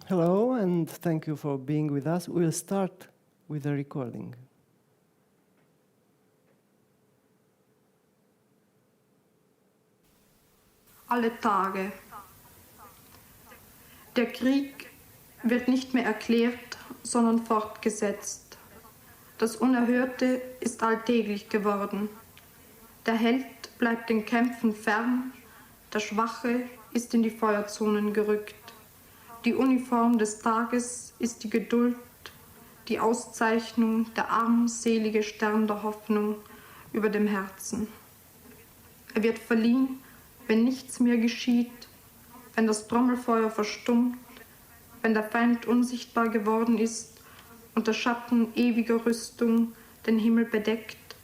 Hello, and thank you for being with us. We'll start with a recording. Alle Tage. Der Krieg wird nicht mehr erklärt, sondern fortgesetzt. Das Unerhörte ist alltäglich geworden. Der Held bleibt den Kämpfen fern, der Schwache ist in die Feuerzonen gerückt. Die Uniform des Tages ist die Geduld, die Auszeichnung, der armselige Stern der Hoffnung über dem Herzen. Er wird verliehen, wenn nichts mehr geschieht, wenn das Trommelfeuer verstummt, wenn der Feind unsichtbar geworden ist und der Schatten ewiger Rüstung den Himmel bedeckt.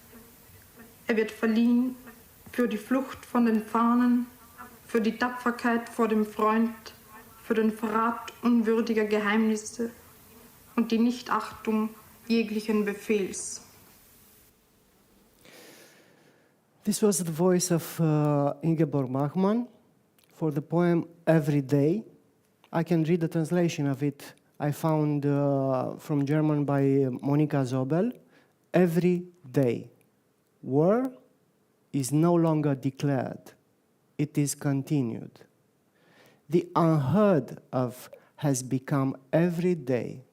Er wird verliehen für die Flucht von den Fahnen, für die Tapferkeit vor dem Freund, für den Verrat unwürdiger Geheimnisse und die Nichtachtung jeglichen Befehls. This was the voice of Ingeborg Bachmann for the poem Every Day. I can read the translation of it I found from German by Monika Zobel. Every day. War is no longer declared. It is continued. The unheard of has become every day.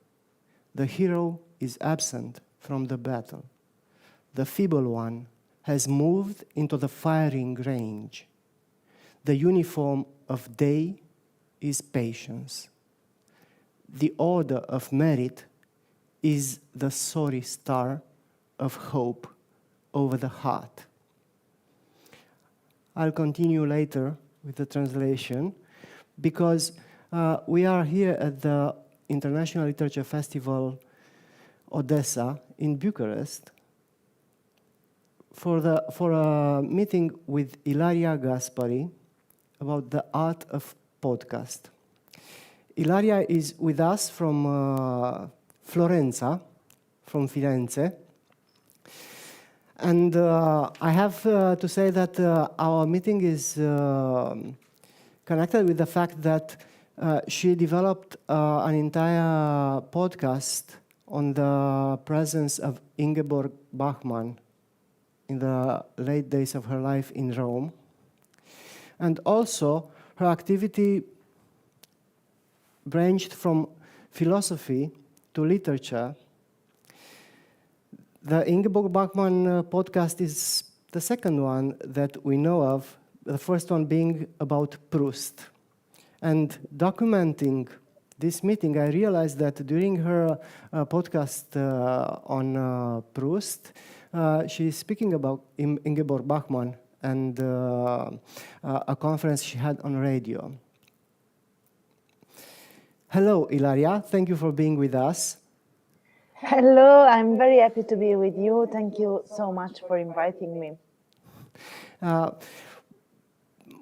The hero is absent from the battle. The feeble one has moved into the firing range. The uniform of day is patience. The order of merit is the sorry star of hope over the heart. I'll continue later with the translation because we are here at the International Literature Festival Odessa in Bucharest for a meeting with Ilaria Gaspari about the art of podcast. Ilaria is with us from Firenze, and I have to say that our meeting is connected with the fact that she developed an entire podcast on the presence of Ingeborg Bachmann in the late days of her life in Rome. And also, her activity branched from philosophy to literature. The Ingeborg Bachmann podcast is the second one that we know of, the first one being about PROUST. And documenting this meeting, I realized that during her podcast on PROUST, she is speaking about Ingeborg Bachmann and a conference she had on radio. Hello, Ilaria. Thank you for being with us. Hello, I'm very happy to be with you. Thank you so much for inviting me.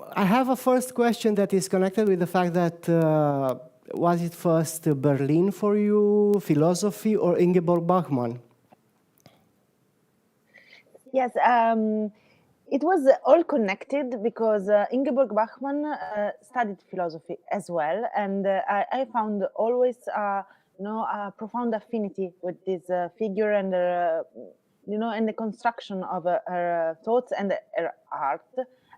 I have a first question that is connected with the fact that was it first Berlin for you, philosophy, or Ingeborg Bachmann? Yes, it was all connected because Ingeborg Bachmann studied philosophy as well, and I found always a profound affinity with this figure and and the construction of her thoughts and her art.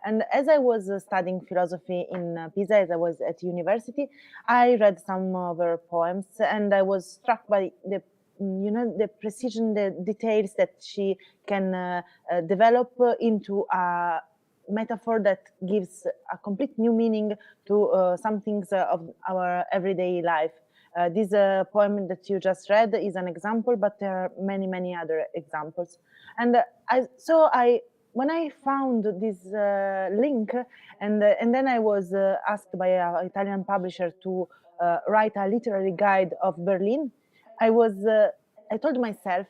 And as I was studying philosophy in Pisa, as I was at university, I read some of her poems, and I was struck by the precision, the details that she can develop into a metaphor that gives a complete new meaning to some things of our everyday life. This poem that you just read is an example, but there are many, many other examples. And when I found this link, and then I was asked by an Italian publisher to write a literary guide of Berlin, I told myself,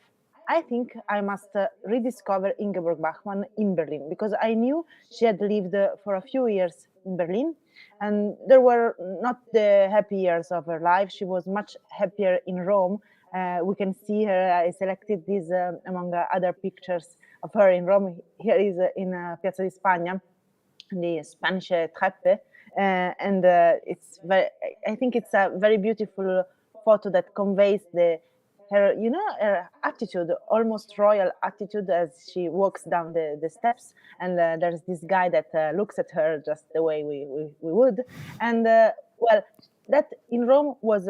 I think I must rediscover Ingeborg Bachmann in Berlin, because I knew she had lived for a few years in Berlin, and there were not the happy years of her life. She was much happier in Rome. We can see her. I selected this among other pictures of her in Rome. Here is in Piazza di Spagna, the Spanish Treppe. and it's very. I think it's a very beautiful photo that conveys her, her attitude, almost royal attitude, as she walks down the steps. And there's this guy that looks at her just the way we would. And well, that in Rome was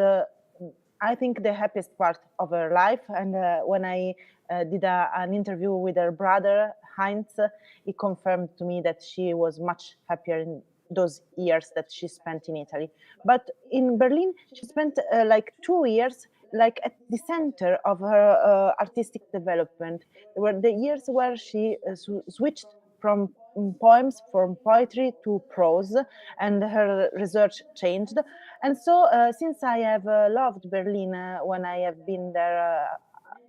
I think the happiest part of her life. And when I did an interview with her brother, Heinz, he confirmed to me that she was much happier in those years that she spent in Italy. But in Berlin, she spent like 2 years like at the center of her artistic development. There were the years where she switched from poems, from poetry to prose, and her research changed. And so, since I have loved Berlin when I have been there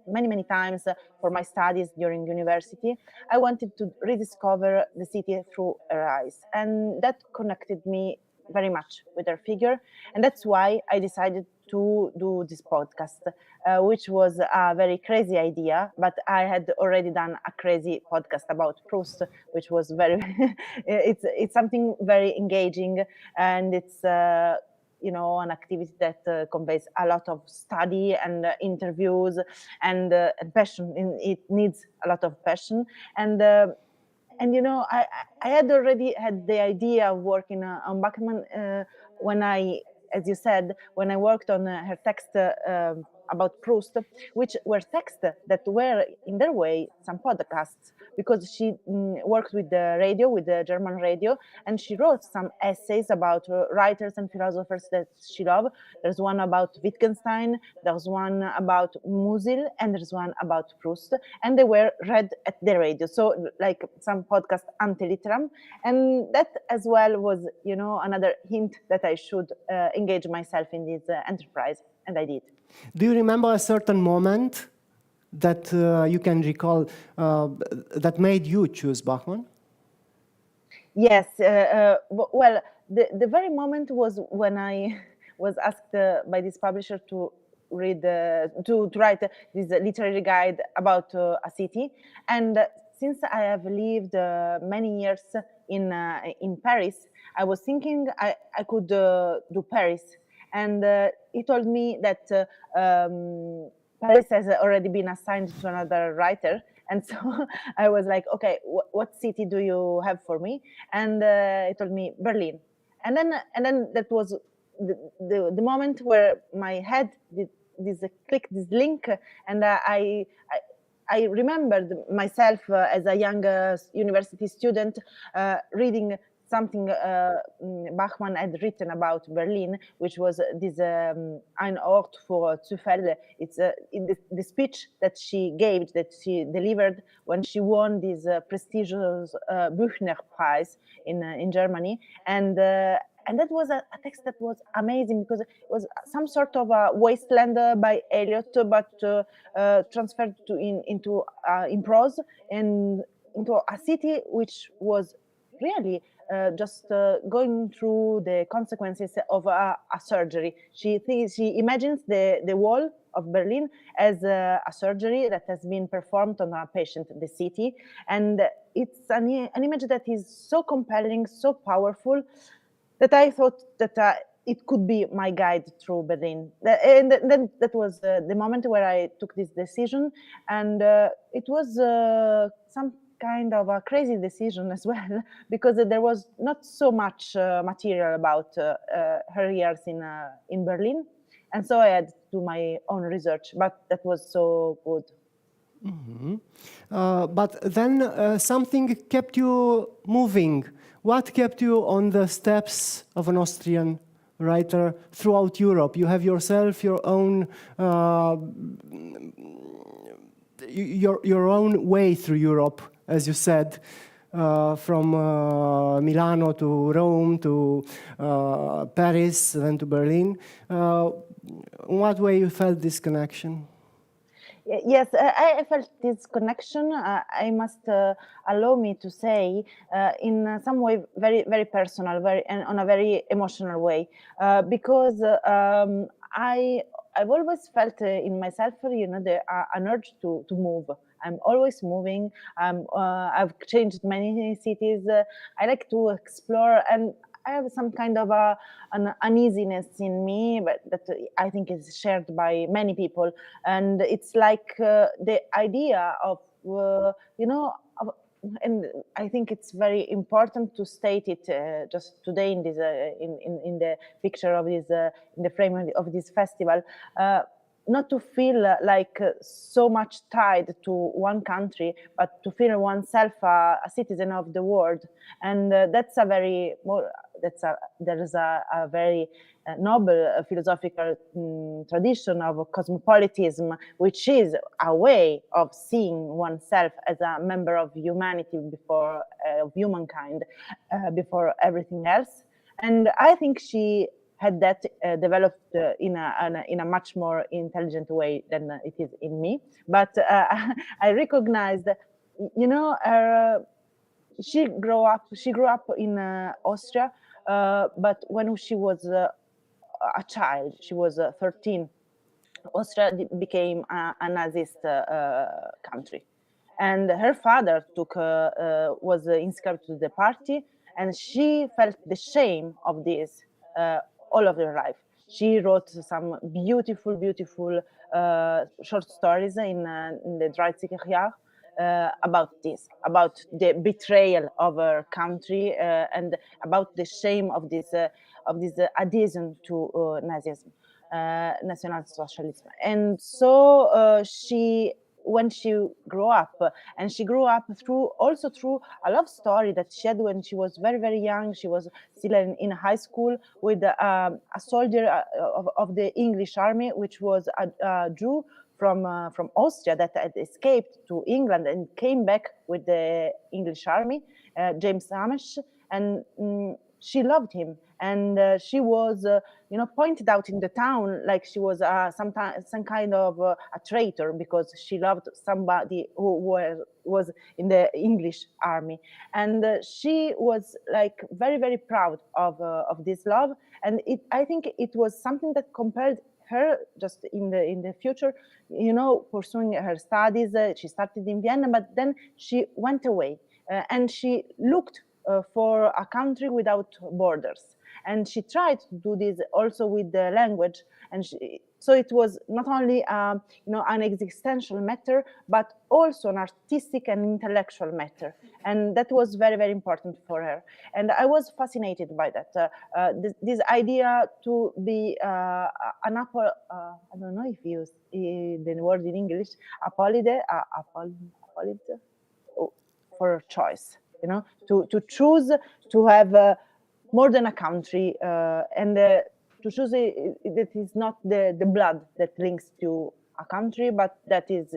many times for my studies during university, I wanted to rediscover the city through her eyes, and that connected me very much with her figure, and that's why I decided to do this podcast, which was a very crazy idea, but I had already done a crazy podcast about Proust, which was very it's something very engaging, and it's an activity that conveys a lot of study and interviews and passion. It needs a lot of passion, and I had already had the idea of working on Bachmann when as you said, when I worked on her text about Proust, which were texts that were in their way some podcasts, because she worked with the radio, with the German radio, and she wrote some essays about writers and philosophers that she loved. There's one about Wittgenstein, there's one about Musil, and there's one about Proust, and they were read at the radio. So like some podcast ante litteram, and that as well was, another hint that I should engage myself in this enterprise, and I did. Do you remember a certain moment that you can recall that made you choose Bachmann? Yes. Well, the very moment was when I was asked by this publisher to read, to write this literary guide about a city, and since I have lived many years in Paris, I was thinking I could do Paris, and he told me that Paris has already been assigned to another writer. And so I was like, okay, what city do you have for me? And he told me Berlin. And then that was the moment where my head did this click, this link, and I remembered myself as a young university student reading something Bachmann had written about Berlin, which was this Ein Ort für Zufälle. It's the speech that she gave, that she delivered when she won this prestigious Büchner Prize in Germany, and that was a text that was amazing, because it was some sort of a wasteland by Eliot, but transferred into in prose, and into a city which was really just going through the consequences of a surgery. She imagines the wall of Berlin as a surgery that has been performed on a patient, the city, and it's an image that is so compelling, so powerful, that I thought that it could be my guide through Berlin. And then that was the moment where I took this decision, and it was some kind of a crazy decision as well, because there was not so much material about her years in Berlin, and so I had to do my own research, but that was so good. Mm-hmm. But then something kept you moving. What kept you on the steps of an Austrian writer throughout Europe? You have yourself your own your own way through Europe, as you said, from Milano to Rome to Paris, then to Berlin. In what way you felt this connection? Yes, I felt this connection. I must allow me to say, in some way, very, very personal, and on a very emotional way, because I've always felt in myself, an urge to move. I'm always moving. I've changed many cities. I like to explore, and I have some kind of an uneasiness in me, but that I think is shared by many people. And it's like the idea of, and I think it's very important to state it just today in this in the picture of this in the frame of this festival, not to feel like so much tied to one country, but to feel oneself a citizen of the world, and that's a very there's a very noble philosophical tradition of cosmopolitanism, which is a way of seeing oneself as a member of humanity before of humankind before everything else. And I think she had that developed in a much more intelligent way than it is in me. But I recognized, she grew up in Austria, but when she was a child, she was 13. Austria became a Nazist country, and her father was inscribed to the party, and she felt the shame of this all of her life. She wrote some beautiful short stories in the 30er Jahre about this, about the betrayal of her country and about the shame of this adhesion to Nazism, National Socialism. And so when she grew up, and she grew up through a love story that she had when she was very young. She was still in high school with a soldier of the English army, which was a Jew from Austria that had escaped to England and came back with the English army, James Amish, and she loved him. And she was, pointed out in the town like she was some kind of a traitor, because she loved somebody who was in the English army. And she was like very proud of this love. And I think it was something that compelled her just in the future, pursuing her studies. She started in Vienna, but then she went away and she looked for a country without borders. And she tried to do this also with the language. And so it was not only an existential matter, but also an artistic and intellectual matter. And that was very important for her. And I was fascinated by that. This idea to be an I don't know if you use the word in English, apolide for choice, to choose to have more than a country, and to choose that is not the blood that links to a country, but that is,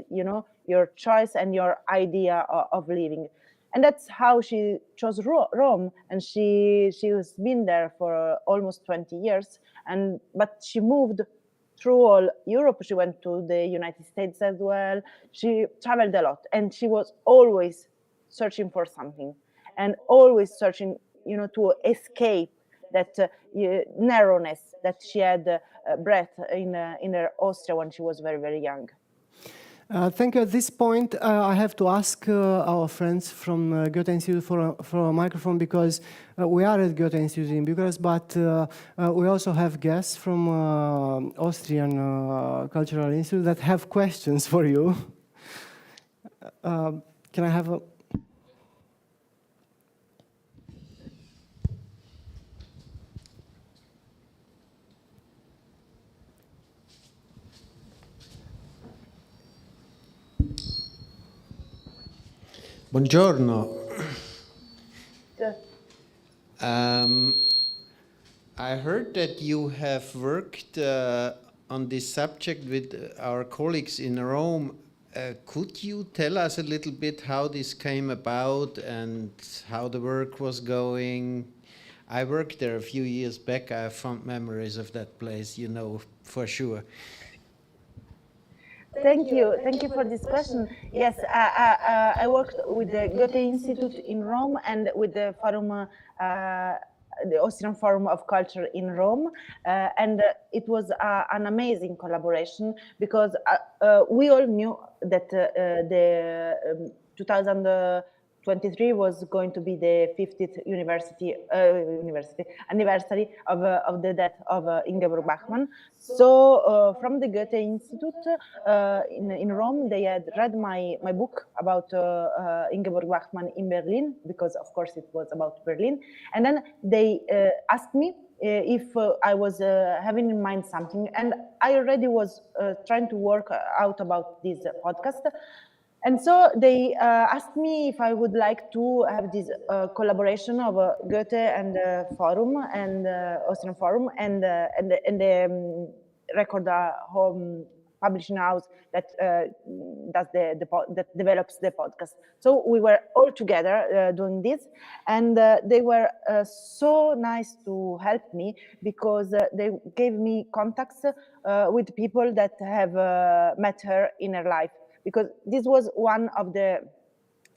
your choice and your idea of living. And that's how she chose Rome, and she has been there for almost 20 years. But she moved through all Europe. She went to the United States as well. She traveled a lot, and she was always searching for something, and always searching, to escape that narrowness that she had breath in her Austria when she was very young. Thank you. At this point, I have to ask our friends from Goethe-Institut for a microphone, because we are at Goethe-Institut in Bucharest, but we also have guests from Austrian Cultural Institute that have questions for you. Can I have a... Buongiorno. I heard that you have worked on this subject with our colleagues in Rome. Could you tell us a little bit how this came about and how the work was going? I worked there a few years back. I have fond memories of that place, for sure. Thank you for this question. Yes, I worked with the Goethe-Institut in Rome and with the Forum, the Austrian Forum of Culture in Rome, and it was an amazing collaboration, because we all knew that the 2023 was going to be the 50th anniversary of the death of Ingeborg Bachmann. So from the Goethe-Institut in Rome, they had read my book about Ingeborg Bachmann in Berlin, because of course it was about Berlin. And then they asked me if I was having in mind something, and I already was trying to work out about this podcast. And so they asked me if I would like to have this collaboration of Goethe and Forum and Austrian Forum and the record home publishing house that does that develops the podcast. So we were all together doing this, and they were so nice to help me, because they gave me contacts with people that have met her in her life, because this was one of the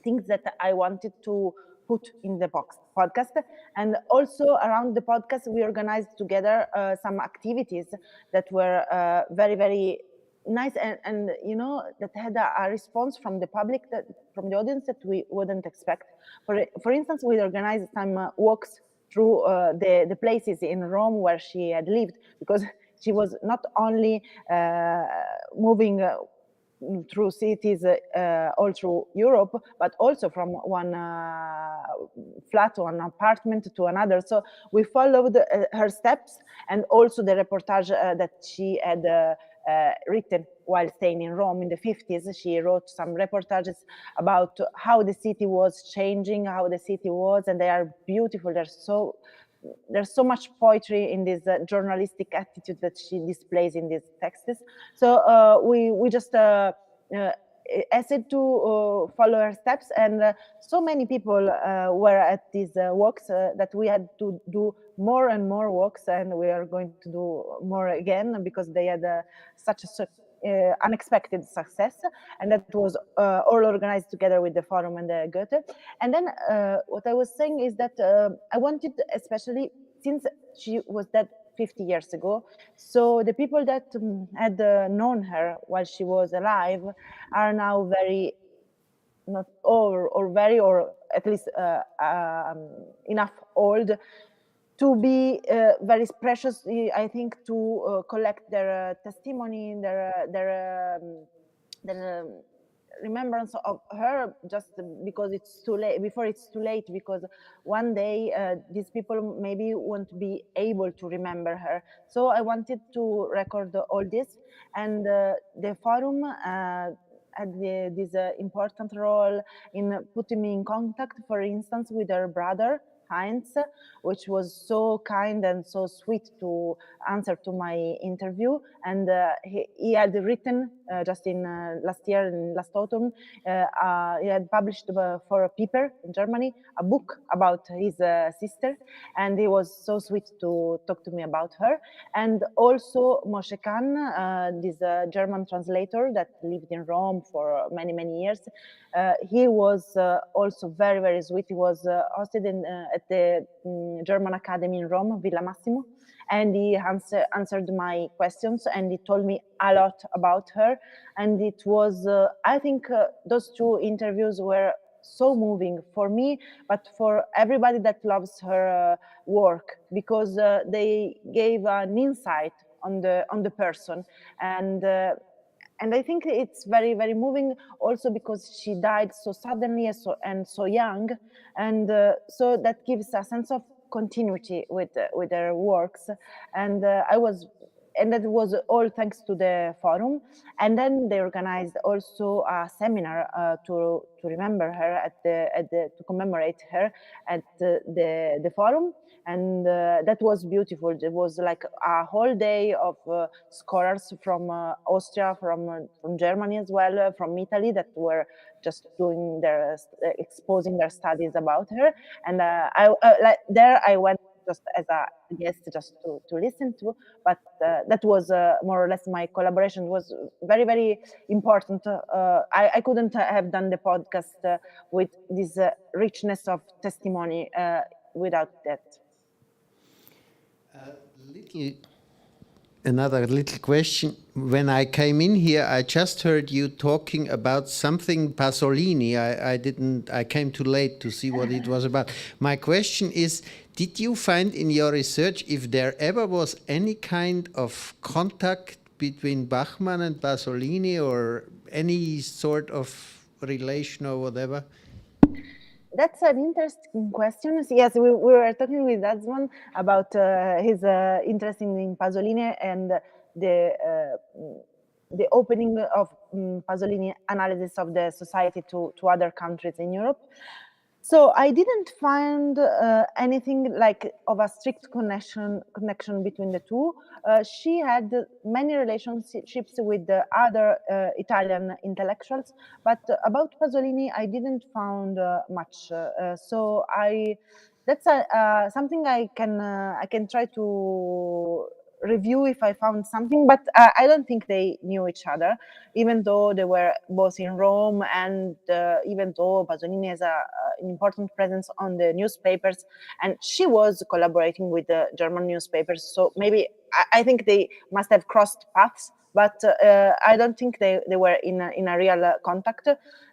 things that I wanted to put in the podcast. And also around the podcast, we organized together some activities that were very, very nice, and you know, that had a response from the public, from the audience, that we wouldn't expect. For instance, we organized some walks through the places in Rome where she had lived, because she was not only moving through cities all through Europe, but also from one flat or an apartment to another. So we followed her steps, and also the reportage that she had written while staying in Rome in the 50s. She wrote some reportages about how the city was changing, how the city was, and they are beautiful. There's so much poetry in this journalistic attitude that she displays in these texts. So we just asked to follow her steps, and so many people were at these walks that we had to do more and more walks, and we are going to do more again, because they had such a unexpected success, and that was all organized together with the Forum and the Goethe. And then what I was saying is that I wanted, especially since she was dead 50 years ago, so the people that had known her while she was alive are now very, not or very, or at least enough old to be very precious, I think, to collect their testimony, their remembrance of her, just because it's too late, before it's too late, because one day these people maybe won't be able to remember her. So I wanted to record all this, and the Forum had this important role in putting me in contact, for instance, with her brother, Heinz, which was so kind and so sweet to answer to my interview. And he had written just in last autumn, he had published for a paper in Germany a book about his sister, and he was so sweet to talk to me about her. And also Moshe Khan, this German translator that lived in Rome for many, many years, he was also very, very sweet. He was hosted at the German Academy in Rome, Villa Massimo, and he answered my questions, and he told me a lot about her. And it was, I think, those two interviews were so moving for me, but for everybody that loves her work, because they gave an insight on the person. And I think it's very, very moving also because she died so suddenly and so young. And so that gives a sense of continuity with her works. And and that was all thanks to the Forum. And then they organized also a seminar to remember her to commemorate her at the Forum. And that was beautiful. It was like a whole day of scholars from Austria, from Germany as well, from Italy, that were just doing exposing their studies about her. And I went just as a guest, just to listen to. But that was more or less my collaboration. It was very, very important. I couldn't have done the podcast with this richness of testimony another little question. When I came in here, I just heard you talking about something Pasolini. I came too late to see what it was about. My question is, did you find in your research if there ever was any kind of contact between Bachmann and Pasolini, or any sort of relation or whatever? That's an interesting question. Yes, we were talking with Razvan about his interest in Pasolini and the opening of Pasolini analysis of the society to other countries in Europe. So I didn't find anything like of a strict connection between the two. She had many relationships with the other Italian intellectuals, but about Pasolini, I didn't found much. So that's something I can try to review if I found something, but I don't think they knew each other, even though they were both in Rome, and even though Pasolini has an important presence on the newspapers, and she was collaborating with the German newspapers. So maybe I think they must have crossed paths, but I don't think they were in a real contact.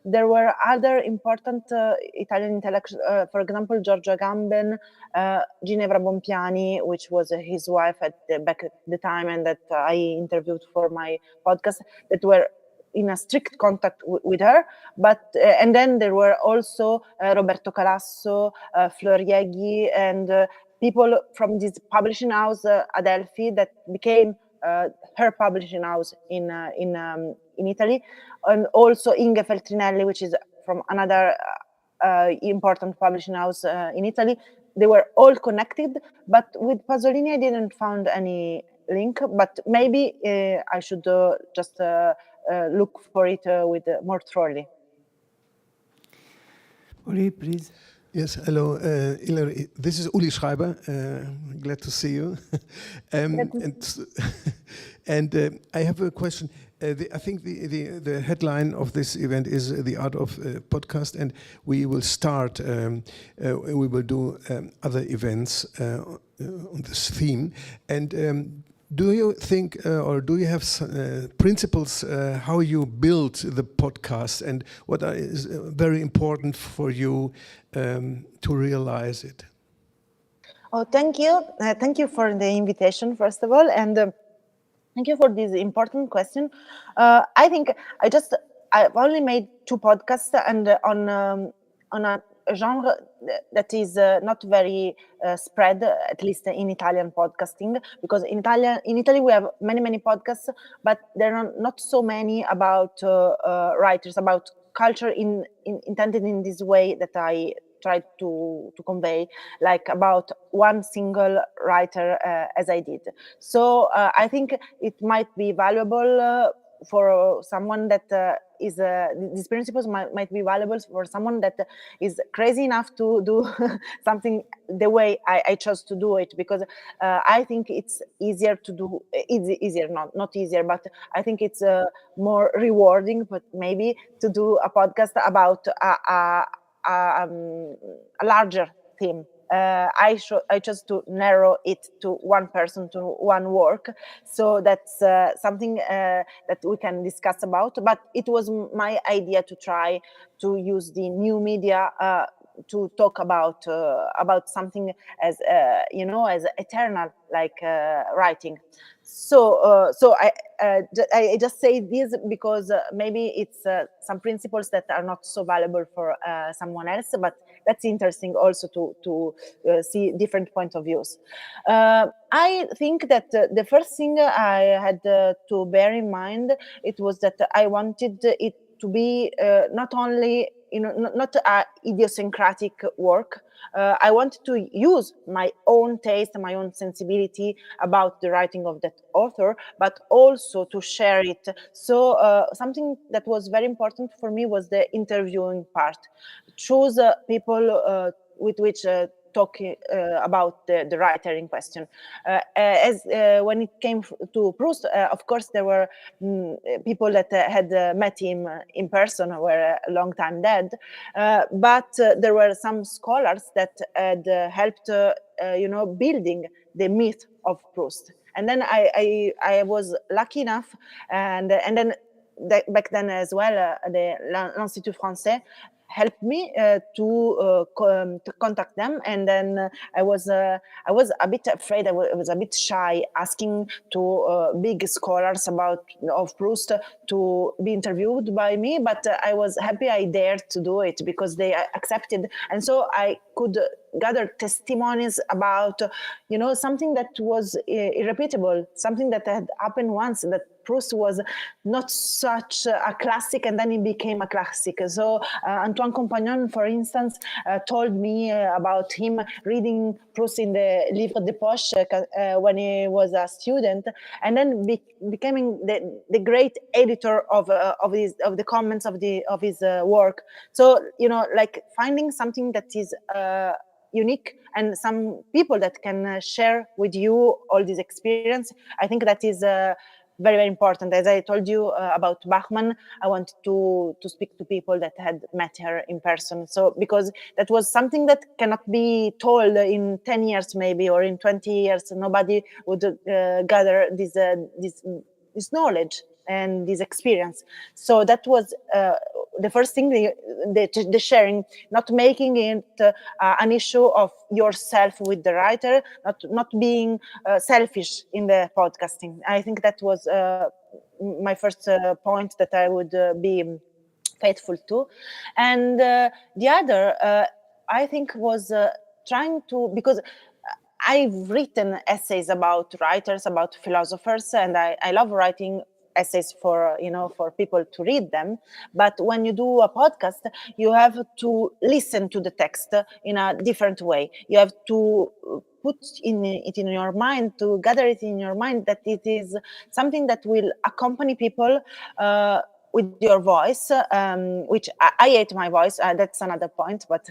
There were other important Italian intellectuals, for example, Giorgio Agamben, Ginevra Bompiani, which was his wife back at the time, and that I interviewed for my podcast, that were in a strict contact with her. But and then there were also Roberto Calasso, Fleur Yeghi, and people from this publishing house, Adelphi, that became her publishing house in Italy, and also Inge Feltrinelli, which is from another important publishing house in Italy. They were all connected, but with Pasolini, I didn't find any link. But maybe I should just look for it with more thoroughly. Uli, please. Yes, hello, Ilaria. This is Uli Schreiber. Glad to see you. And I have a question. I think the headline of this event is the art of podcast, and we will start. We will do other events on this theme. And do you think, or do you have principles how you build the podcast, and what is very important for you to realize it? Oh, thank you. Thank you for the invitation, first of all, and thank you for this important question. I think I've only made 2 podcasts, and on a genre that is not very spread, at least in Italian podcasting, because in Italy we have many podcasts, but there are not so many about writers, about culture intended in this way that I tried to convey, like about one single writer as I did. So I think it might be valuable for someone that these principles might be valuable for someone that is crazy enough to do something the way I chose to do it, because I think it's easier to do. It's easier, not easier, but I think it's more rewarding, but maybe to do a podcast about a larger theme. I chose to narrow it to one person, to one work. So that's something that we can discuss about. But it was my idea to try to use the new media to talk about something as as eternal, like writing. So I just say this because maybe it's some principles that are not so valuable for someone else, but that's interesting also to see different points of views. I think that the first thing I had to bear in mind, it was that I wanted it to be not only not a idiosyncratic work. I wanted to use my own taste and my own sensibility about the writing of that author, but also to share it. So something that was very important for me was the interviewing part. Choose people with which talk about the writer in question. As when it came to Proust, of course, there were people that had met him in person who were a long time dead, but there were some scholars that had helped, building the myth of Proust. And then I was lucky enough, and then back then as well, l'Institut Français helped me to contact them, and then I was a bit afraid. I was a bit shy asking to big scholars of Proust to be interviewed by me, but I was happy I dared to do it because they accepted, and so I could gather testimonies about something that was irrepeatable, something that had happened once, that Proust was not such a classic and then he became a classic. So Antoine Compagnon, for instance, told me about him reading Proust in the Livre de Poche when he was a student, and then becoming the great editor of the comments of his work. So like finding something that is unique and some people that can share with you all this experience, I think that is very, very important. As I told you about Bachmann, I wanted to speak to people that had met her in person. So because that was something that cannot be told in 10 years maybe, or in 20 years, nobody would gather this knowledge and this experience. So that was the first thing, the sharing, not making it an issue of yourself with the writer, not being selfish in the podcasting. I think that was my first point that I would be faithful to. And the other, I think, was trying to, because I've written essays about writers, about philosophers, and I love writing essays for people to read them. But when you do a podcast, you have to listen to the text in a different way. You have to put it in your mind, to gather it in your mind, that it is something that will accompany people with your voice, which I hate my voice. That's another point, but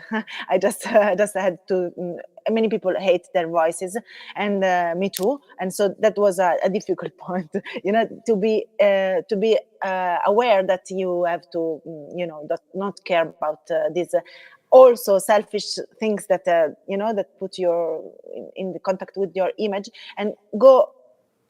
I just had to. Many people hate their voices, and me too. And so that was a difficult point, to be aware that you have to, not care about these also selfish things that that put you in the contact with your image, and go.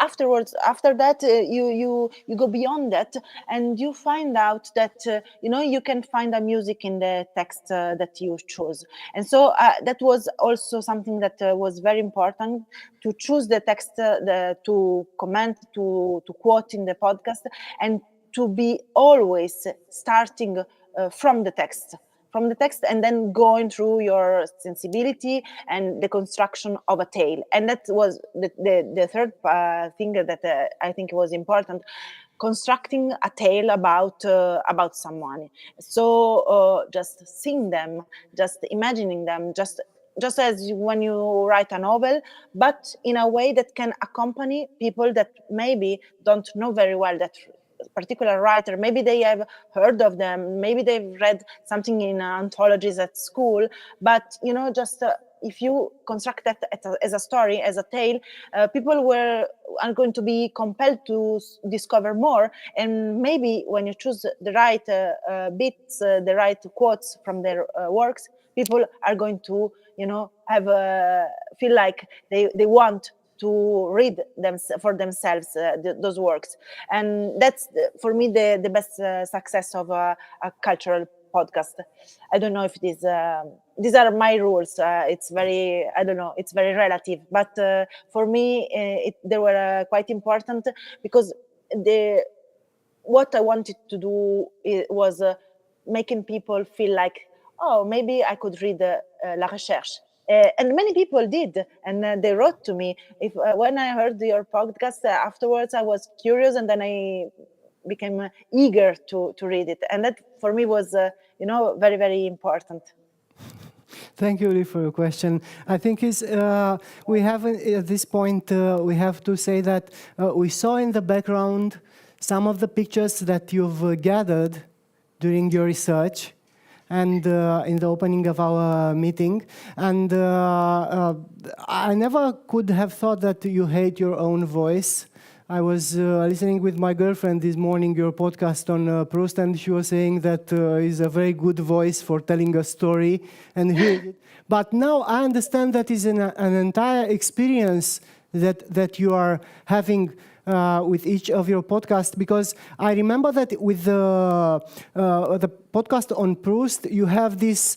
Afterwards, after that, you go beyond that, and you find out that you can find a music in the text that you choose. And so that was also something that was very important, to choose the text, to comment, to quote in the podcast, and to be always starting from the text, and then going through your sensibility and the construction of a tale. And that was the third thing that I think was important, constructing a tale about someone. So just seeing them, just imagining them, just as when you write a novel, but in a way that can accompany people that maybe don't know very well that particular writer. Maybe they have heard of them, maybe they've read something in anthologies at school, but just if you construct that as a story, as a tale, people are going to be compelled to discover more. And maybe when you choose the right bits, the right quotes from their works, people are going to have feel like they want to read them for themselves, those works. And that's for me the best success of a cultural podcast. I don't know if these are my rules. It's very, I don't know, it's very relative, but for me they were quite important, because what I wanted to do was making people feel like, oh, maybe I could read La Recherche. And many people did, and they wrote to me. When I heard your podcast afterwards, I was curious, and then I became eager to read it. And that for me was, very, very important. Thank you, Uli, for your question. I think we have at this point, we have to say that we saw in the background some of the pictures that you've gathered during your research, and in the opening of our meeting. And I never could have thought that you hate your own voice. I was listening with my girlfriend this morning, your podcast on Proust, and she was saying that is a very good voice for telling a story and hearing it. But now I understand that is an entire experience that you are having with each of your podcasts, because I remember that with the podcast on Proust, you have these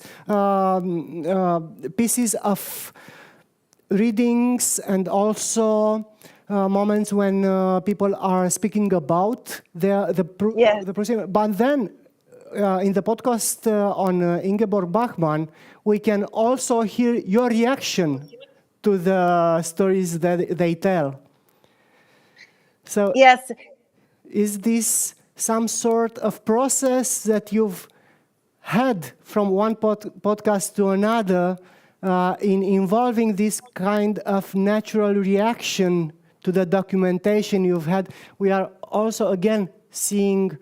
pieces of readings and also moments when people are speaking about the procedure. But then in the podcast on Ingeborg Bachmann, we can also hear your reaction to the stories that they tell. So yes, is this some sort of process that you've had from one podcast to another in involving this kind of natural reaction to the documentation you've had? We are also again seeing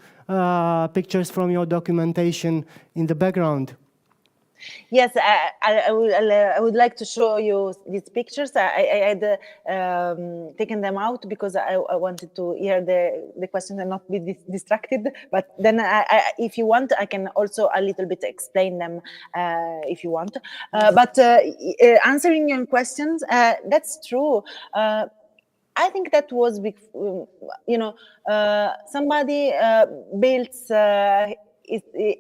pictures from your documentation in the background. Yes, I would like to show you these pictures. I had taken them out because I wanted to hear the questions and not be distracted. But then, if you want, I can also a little bit explain them if you want. But answering your questions, that's true. I think that was, somebody builds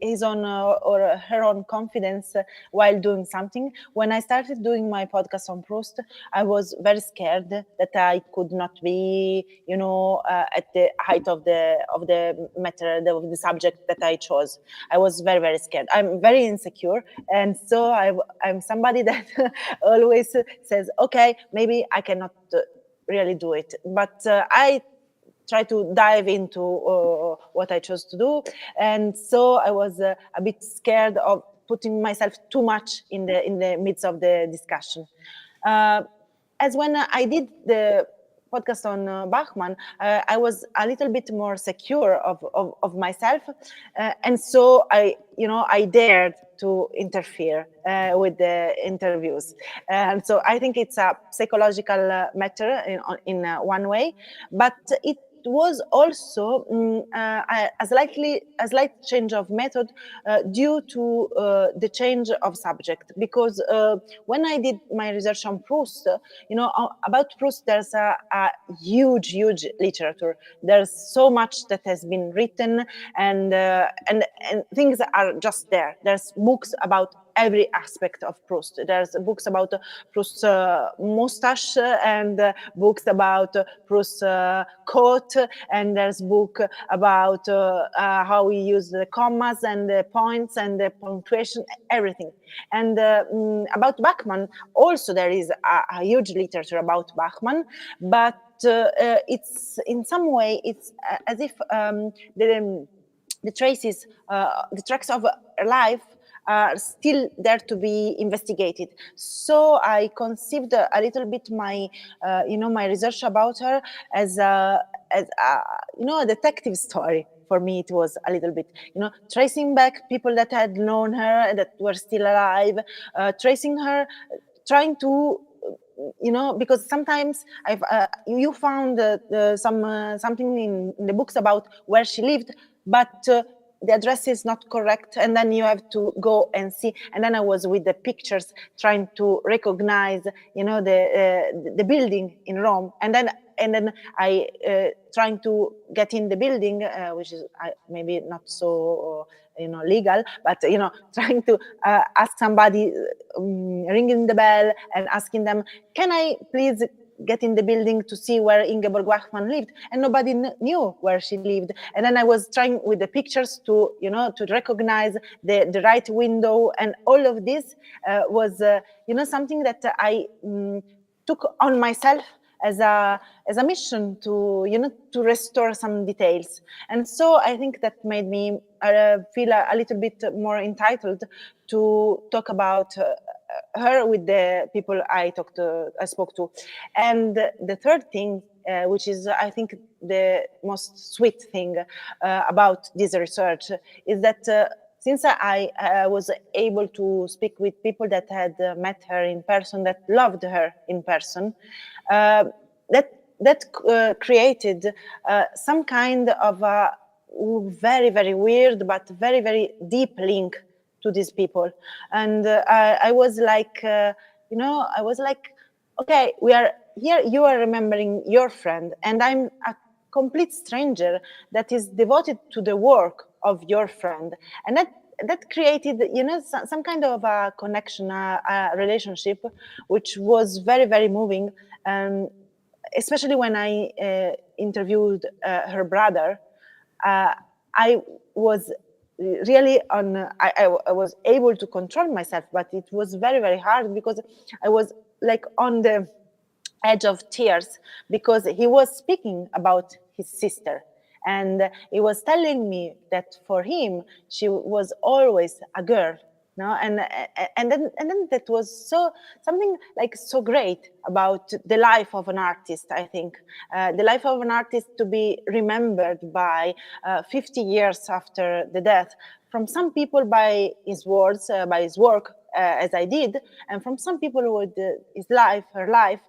his own or her own confidence while doing something. When I started doing my podcast on Proust, I was very scared that I could not be, at the height of the matter, of the subject that I chose. I was very, very scared. I'm very insecure, and so I'm somebody that always says, okay, maybe I cannot really do it, but I try to dive into what I chose to do, and so I was a bit scared of putting myself too much in the midst of the discussion. As when I did the podcast on Bachmann, I was a little bit more secure of myself, and so I dared to interfere with the interviews, and so I think it's a psychological matter in one way, but it was also a slight change of method due to the change of subject, because when I did my research on Proust, about Proust, there's a huge literature. There's so much that has been written, and things are just there. There's books about every aspect of Proust. There's books about Proust's mustache, and books about Proust's coat, and there's book about how we use the commas and the points and the punctuation, everything. And about Bachmann, also there is a huge literature about Bachmann, but it's in some way it's as if the traces, the tracks of life are still there to be investigated. So I conceived a little bit my, my research about her as a detective story. For me, it was a little bit, tracing back people that had known her, that were still alive, tracing her, trying to, because sometimes you found something in the books about where she lived, but the address is not correct, and then you have to go and see. And then I was with the pictures trying to recognize, the building in Rome, and then I trying to get in the building, which is maybe not so legal, but trying to ask somebody, ringing the bell and asking them, can I please get in the building to see where Ingeborg Bachmann lived, and nobody knew where she lived. And then I was trying with the pictures to to recognize the right window, and all of this was something that I took on myself as a mission to to restore some details. And so I think that made me feel a little bit more entitled to talk about her with the people I spoke to. And the third thing, which is I think the most sweet thing about this research, is that since I was able to speak with people that had met her in person, that loved her in person, that created some kind of a very, very weird but very, very deep link to these people. And I was like, I was like, okay, we are here you are remembering your friend, and I'm a complete stranger that is devoted to the work of your friend, and that created, some kind of a connection, a relationship, which was very, very moving. Especially when I interviewed her brother, I was really I was able to control myself, but it was very, very hard because I was like on the edge of tears because he was speaking about his sister, and he was telling me that for him she was always a girl, no, and then that was so something like so great about the life of an artist. I think the life of an artist to be remembered by 50 years after the death, from some people by his words, by his work, as I did, and from some people with his life, her life,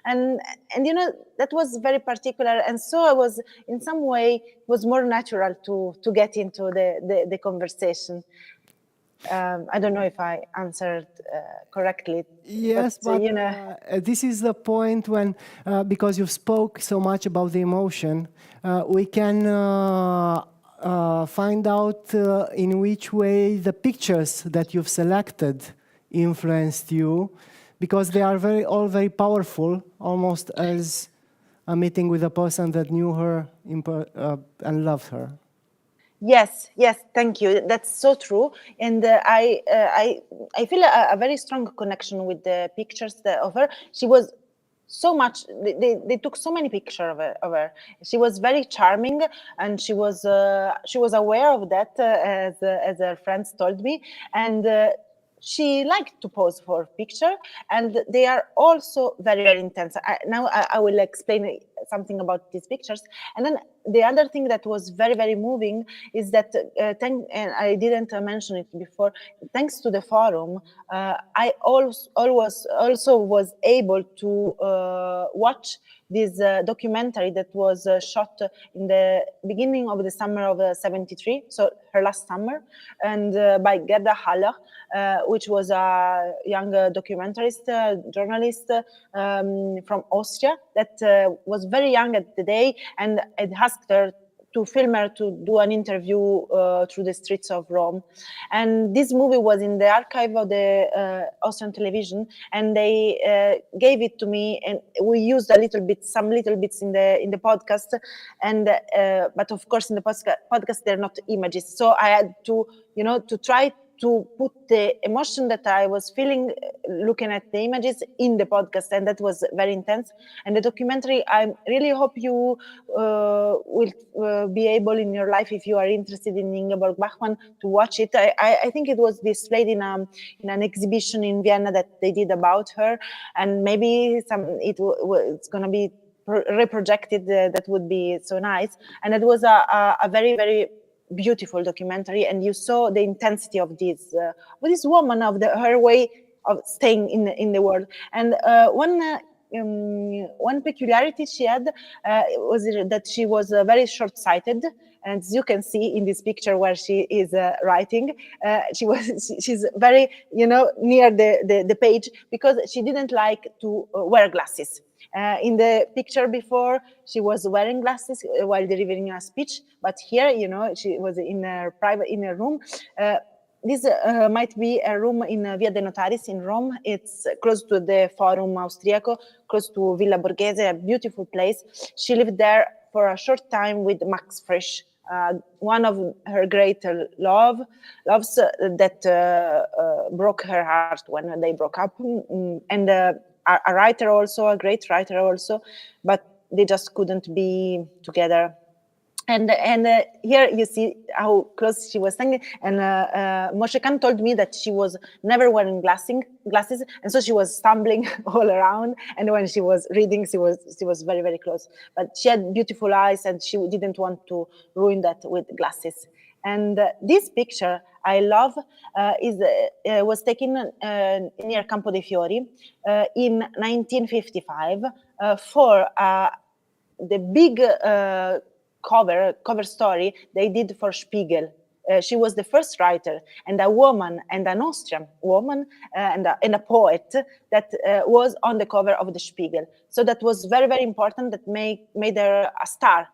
and that was very particular. And so I was, in some way, it was more natural to get into the conversation. I don't know if I answered correctly. Yes, but this is the point when, because you spoke so much about the emotion, we can find out in which way the pictures that you've selected influenced you, because they are all very powerful, almost as a meeting with a person that knew her and loved her. Yes, thank you. That's so true, and I feel a very strong connection with the pictures of her. She was so much. They took so many pictures of her. She was very charming, and she was aware of that, as her friends told me, and. She liked to pose for picture, and they are also very, very intense. Now I will explain something about these pictures. And then the other thing that was very, very moving is that, and I didn't mention it before, thanks to the forum, I also was able to watch this documentary that was shot in the beginning of the summer of '73, so her last summer, and by Gerda Haller, which was a young documentarist, journalist from Austria that was very young at the day, and I asked her to film her to do an interview through the streets of Rome. And this movie was in the archive of the Austrian television, and they gave it to me, and we used some little bits in the podcast. And but of course in the podcast they're not images, so I had to to try to put the emotion that I was feeling looking at the images in the podcast, and that was very intense. And the documentary, I really hope you will be able in your life, if you are interested in Ingeborg Bachmann, to watch it. I think it was displayed in an exhibition in Vienna that they did about her, and maybe it's going to be reprojected. That would be so nice. And it was a very, very beautiful documentary, and you saw the intensity of this woman, of her way of staying in the world. And one peculiarity she had was that she was very short-sighted, and as you can see in this picture where she is writing, she's very near the page, because she didn't like to wear glasses. In the picture before, she was wearing glasses while delivering a speech, but here, she was in her room. This might be a room in Via de Notaris in Rome. It's close to the Forum Austriaco, close to Villa Borghese, a beautiful place. She lived there for a short time with Max Frisch, one of her great loves that broke her heart when they broke up, and a writer also, a great writer also, but they just couldn't be together. And here you see how close she was standing. And Moshe Khan told me that she was never wearing glasses, and so she was stumbling all around. And when she was reading, she was very, very close. But she had beautiful eyes, and she didn't want to ruin that with glasses. And this picture I love was taken near Campo dei Fiori in 1955 for the big cover story they did for Spiegel. she was the first writer and a woman, and an Austrian woman, and a poet that was on the cover of the Spiegel. So that was very, very important. That made her a star,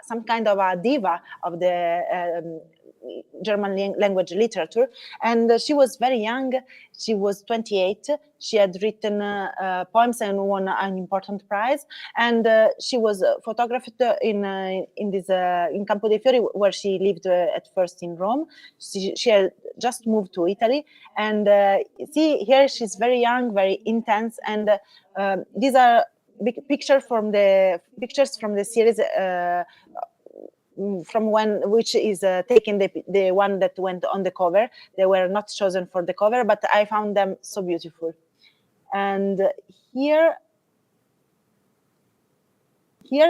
some kind of a diva of the German language literature. And she was very young. She was 28. She had written poems and won an important prize. And she was photographed in Campo dei Fiori, where she lived at first in Rome. She had just moved to Italy. And see, here she's very young, very intense. And these are pictures from the series which is taken the one that went on the cover. They were not chosen for the cover, but I found them so beautiful. And here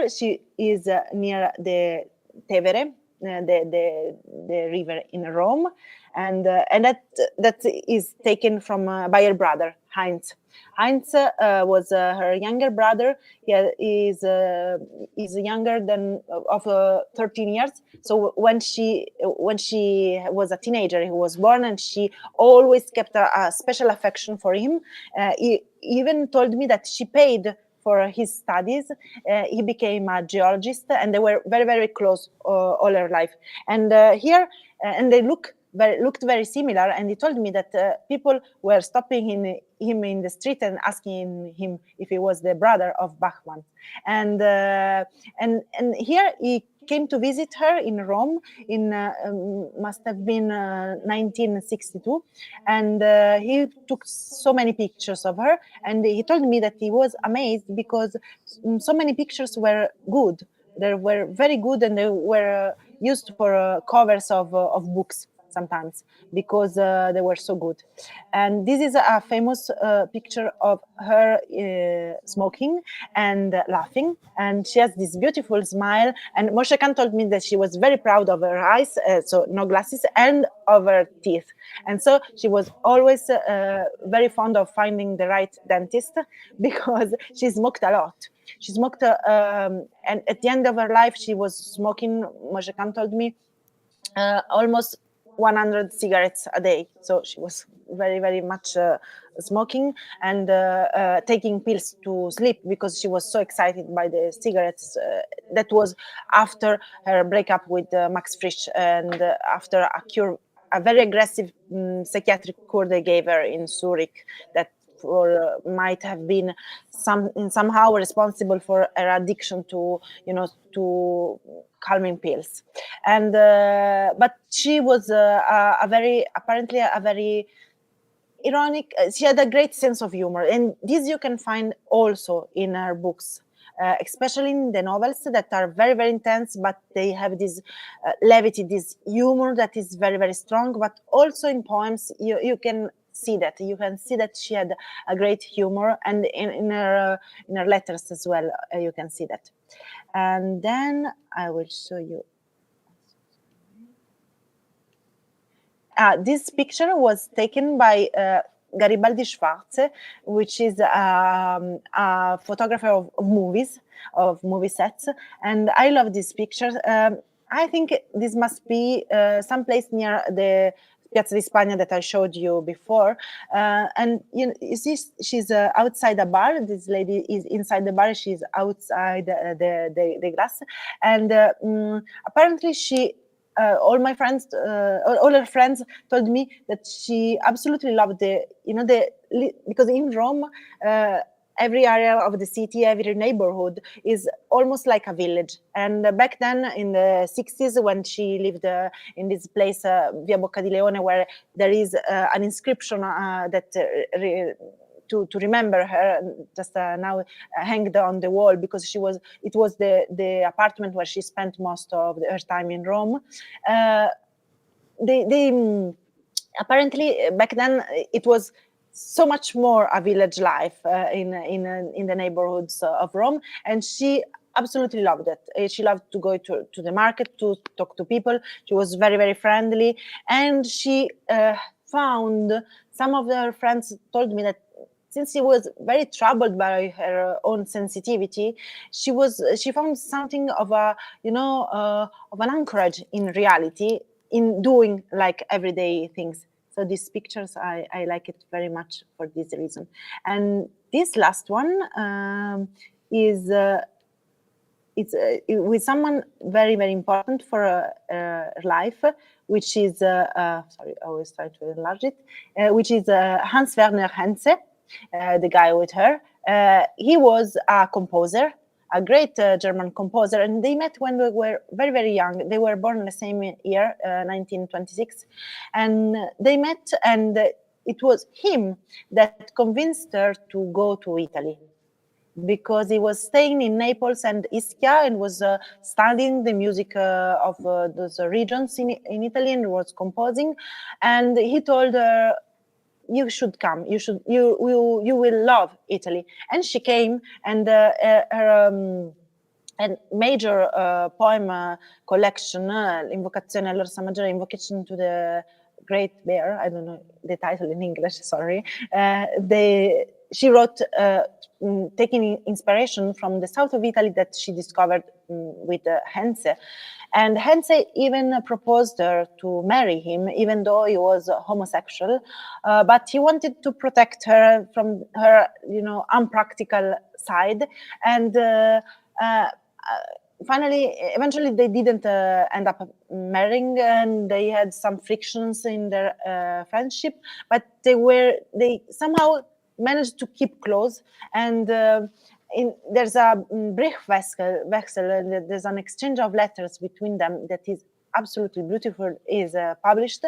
she is near the Tevere, the river in Rome, and that is taken from by her brother Heinz. Heinz was her younger brother. He is younger than of 13 years. So when she was a teenager, he was born, and she always kept a special affection for him. He even told me that she paid for his studies. He became a geologist, and they were very, very close all her life. And here, and they looked very similar. And he told me that people were stopping him in the street and asking him if he was the brother of Bachmann. And here he came to visit her in Rome in must have been 1962, and he took so many pictures of her, and he told me that he was amazed because so many pictures were good. They were very good, and they were used for covers of books sometimes, because they were so good. And this is a famous picture of her smoking and laughing, and she has this beautiful smile. And Moshe Khan told me that she was very proud of her eyes, so no glasses, and of her teeth. And so she was always very fond of finding the right dentist, because she smoked a lot. She smoked, and at the end of her life, she was smoking, Moshe Khan told me, almost 100 cigarettes a day. So she was very, very much smoking, and taking pills to sleep, because she was so excited by the cigarettes. That was after her breakup with Max Frisch, and after a very aggressive psychiatric cure they gave her in Zurich, that might have been somehow responsible for her addiction to calming pills. And but she was apparently a very ironic. She had a great sense of humor, and this you can find also in her books. Especially in the novels that are very, very intense, but they have this levity, this humor that is very, very strong. But also in poems, you can see that. You can see that she had a great humor, and in her letters as well, you can see that. And then I will show you. This picture was taken by Garibaldi Schwarze, which is a photographer of movies, of movie sets, and I love this picture. I think this must be someplace near the Piazza di Spagna that I showed you before. And you see, she's outside a bar. This lady is inside the bar. She's outside the glass, and apparently she. All her friends told me that she absolutely loved because in Rome, every area of the city, every neighborhood is almost like a village. And back then, in the 60s, when she lived in this place, Via Bocca di Leone, where there is an inscription that to remember her, just now hanged on the wall, because it was the apartment where she spent most of her time in Rome. Apparently back then it was so much more a village life in the neighborhoods of Rome, and she absolutely loved it. She loved to go to the market, to talk to people. She was very, very friendly, and she found, some of her friends told me that since she was very troubled by her own sensitivity, she found something of an anchorage in reality, in doing like everyday things. So these pictures, I like it very much for this reason. And this last one is it's with someone very, very important for her life, which is, sorry, I always try to enlarge it, which is Hans Werner Henze, the guy with her. He was a composer, a great German composer, and they met when they were very, very young. They were born the same year, 1926, and they met, and it was him that convinced her to go to Italy, because he was staying in Naples and Ischia and was studying the music of those regions in Italy and was composing. And he told her, you should come, you will love Italy. And she came, and her and major poem collection, Invocazione all'Orsa Maggiore, Invocation to the Great Bear, I don't know the title in English, sorry. She wrote taking inspiration from the south of Italy that she discovered with Henze. And Henze even proposed her to marry him, even though he was homosexual. But he wanted to protect her from her, unpractical side. And eventually they didn't end up marrying, and they had some frictions in their friendship, but they somehow managed to keep close. And there's a Briefwechsel, there's an exchange of letters between them that is absolutely beautiful, is published.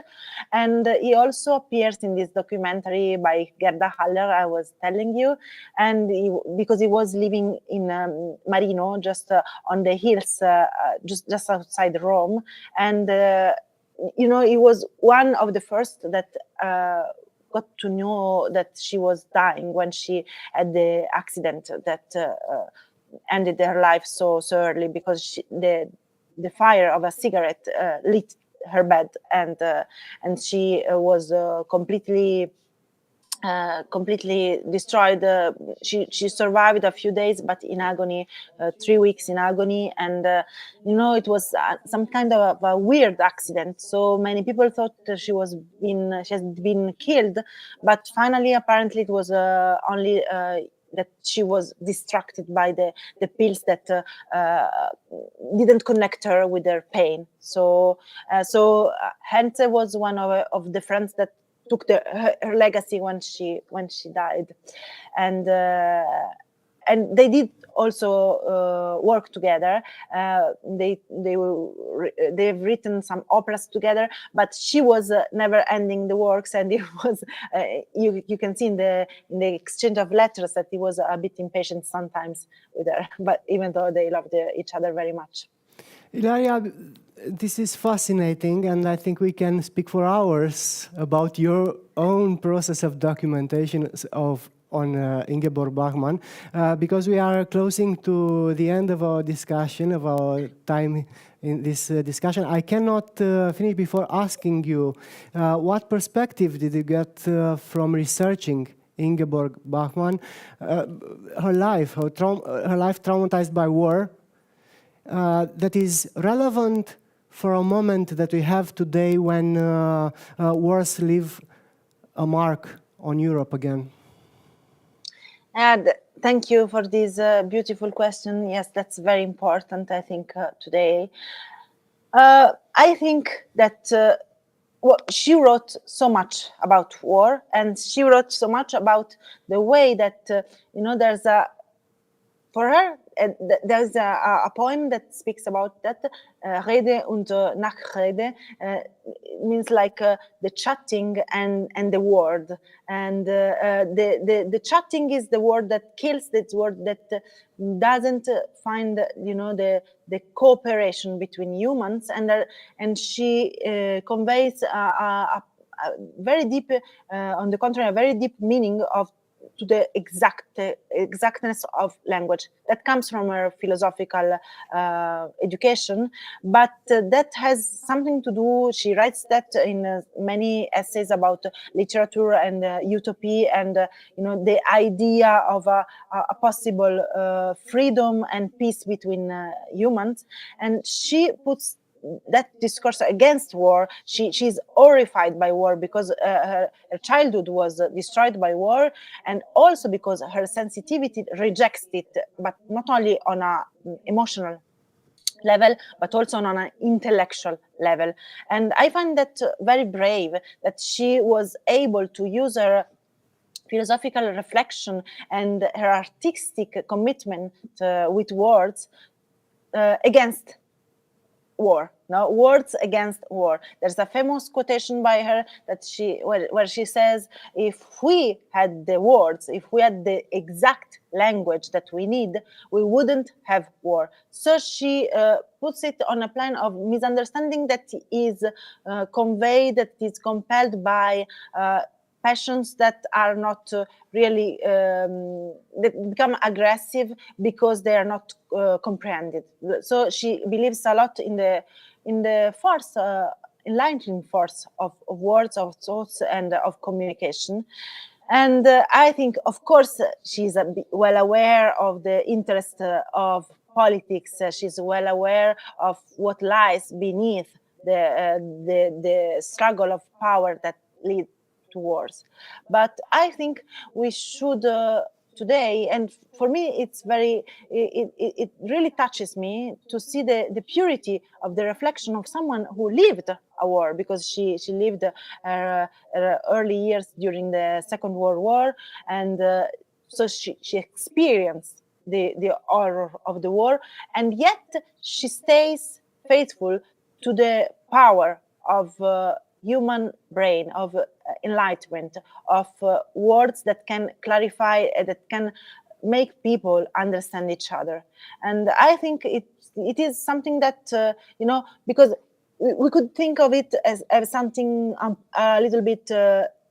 And he also appears in this documentary by Gerda Haller I was telling you, and because he was living in Marino, just on the hills, just outside Rome. And he was one of the first that got to know that she was dying when she had the accident that ended her life so early, because the fire of a cigarette lit her bed, and she was completely destroyed. She survived a few days, but in agony, 3 weeks in agony. And it was some kind of a weird accident. So many people thought she had been killed, but finally, apparently, it was only that she was distracted by the pills that didn't connect her with her pain. So Henze was one of the friends that took her legacy when she died. And they did also work together. They've written some operas together, but she was never ending the works, and it was you can see in the exchange of letters that he was a bit impatient sometimes with her, but even though they loved each other very much. Ilaria, this is fascinating, and I think we can speak for hours about your own process of documentation on Ingeborg Bachmann, because we are closing to the end of our discussion, of our time in this discussion. I cannot finish before asking you, what perspective did you get from researching Ingeborg Bachmann, her life traumatized by war, that is relevant for a moment that we have today when wars leave a mark on Europe again? And thank you for this beautiful question. Yes, that's very important, I think, today. I think that she wrote so much about war, and she wrote so much about the way that, there's for her, there's a poem that speaks about that, Rede und Nachrede, means like the chatting and the word. And the chatting is the word that kills, that word that doesn't find, the cooperation between humans. And she conveys a very deep, on the contrary, a very deep meaning to the exactness of language that comes from her philosophical education, but that has something to do. She writes that in many essays about literature and utopia, and the idea of a possible freedom and peace between humans. And she puts that discourse against war. She's horrified by war because her childhood was destroyed by war, and also because her sensitivity rejects it, but not only on a emotional level, but also on an intellectual level. And I find that very brave, that she was able to use her philosophical reflection and her artistic commitment with words against war. No, words against war. There's a famous quotation by her that where she says, if we had the words, if we had the exact language that we need, we wouldn't have war. So she puts it on a plan of misunderstanding that is conveyed, that is compelled by passions that are not really that become aggressive because they are not comprehended. So she believes a lot in the force, enlightening force of words, of thoughts, and of communication. And I think, of course, she's well aware of the interest of politics. She's well aware of what lies beneath the struggle of power that leads to wars. But I think we should today, and for me it's very, it really touches me to see the purity of the reflection of someone who lived a war, because she lived her early years during the Second World War, and so she experienced the horror of the war, and yet she stays faithful to the power of human brain, of enlightenment, of words that can clarify, that can make people understand each other. And I think it is something that, because we could think of it as something a little bit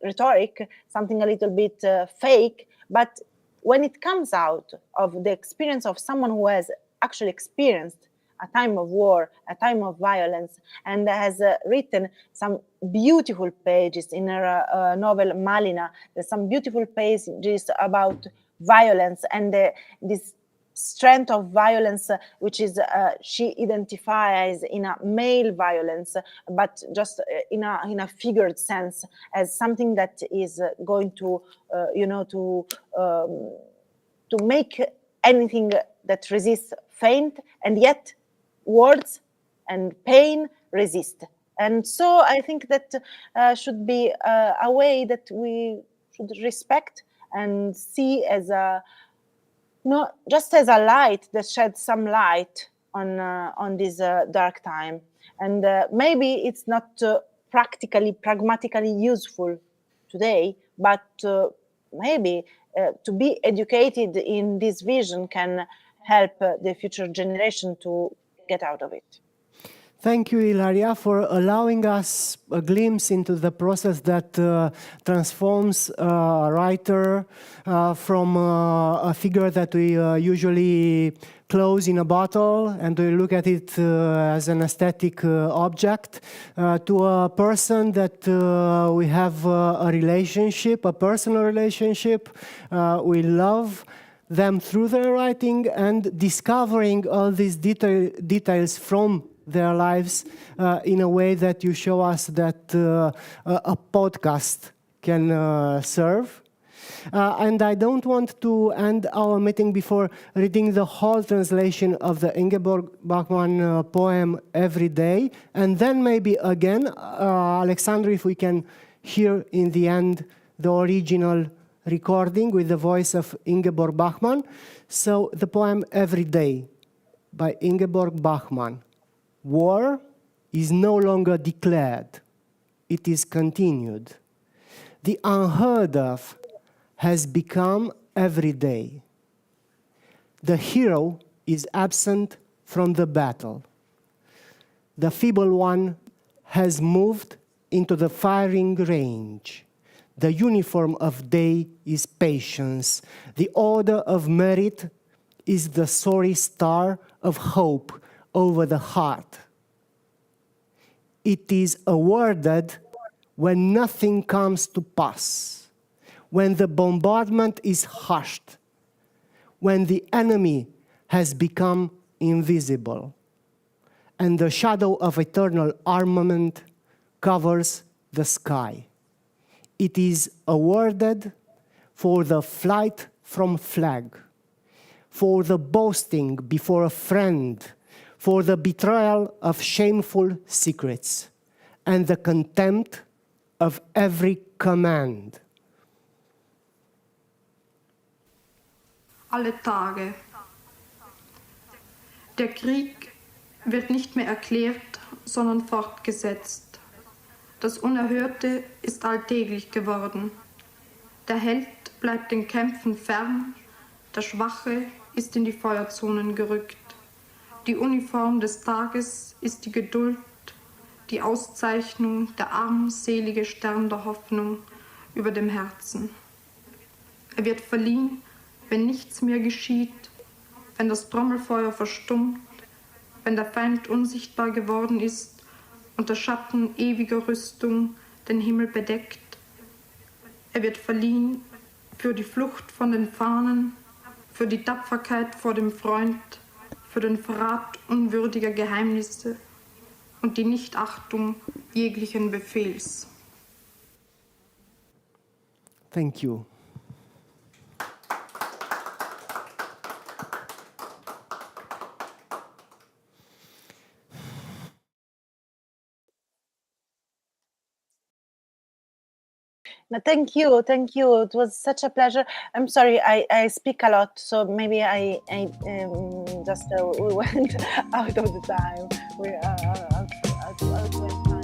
rhetoric, something a little bit fake, but when it comes out of the experience of someone who has actually experienced a time of war, a time of violence, and has written some beautiful pages in her novel Malina. There's some beautiful pages about violence and this strength of violence, which is she identifies in a male violence, but just in a figured sense, as something that is going to, to make anything that resists faint, and yet words and pain resist. And so I think that should be a way that we should respect and see as a, just as a light that sheds some light on this dark time. And maybe it's not pragmatically useful today, but maybe to be educated in this vision can help the future generation to get out of it. Thank you, Ilaria, for allowing us a glimpse into the process that transforms a writer from a figure that we usually close in a bottle and we look at it as an aesthetic object, to a person that we have a relationship, a personal relationship. We love them through their writing, and discovering all these details from their lives in a way that you show us that a podcast can serve. And I don't want to end our meeting before reading the whole translation of the Ingeborg Bachmann poem Every Day, and then maybe again, Alexandra, if we can hear in the end the original recording with the voice of Ingeborg Bachmann. So the poem Every Day by Ingeborg Bachmann. War is no longer declared, it is continued. The unheard of has become every day. The hero is absent from the battle. The feeble one has moved into the firing range. The uniform of day is patience. The order of merit is the sorry star of hope over the heart. It is awarded when nothing comes to pass, when the bombardment is hushed, when the enemy has become invisible. and the shadow of eternal armament covers the sky. It is awarded for the flight from flag, for the boasting before a friend, for the betrayal of shameful secrets, and the contempt of every command. Alle Tage. Der Krieg wird nicht mehr erklärt, sondern fortgesetzt. Das Unerhörte ist alltäglich geworden. Der Held bleibt den Kämpfen fern, der Schwache ist in die Feuerzonen gerückt. Die Uniform des Tages ist die Geduld, die Auszeichnung, der armselige Stern der Hoffnung über dem Herzen. Er wird verliehen, wenn nichts mehr geschieht, wenn das Trommelfeuer verstummt, wenn der Feind unsichtbar geworden ist und der Schatten ewiger Rüstung den Himmel bedeckt. Er wird verliehen für die Flucht von den Fahnen, für die Tapferkeit vor dem Freund, für den Verrat unwürdiger Geheimnisse und die Nichtachtung jeglichen Befehls. Thank you. No, thank you, thank you. It was such a pleasure. I'm sorry, I speak a lot, so maybe I just we went out of the time. We out of time.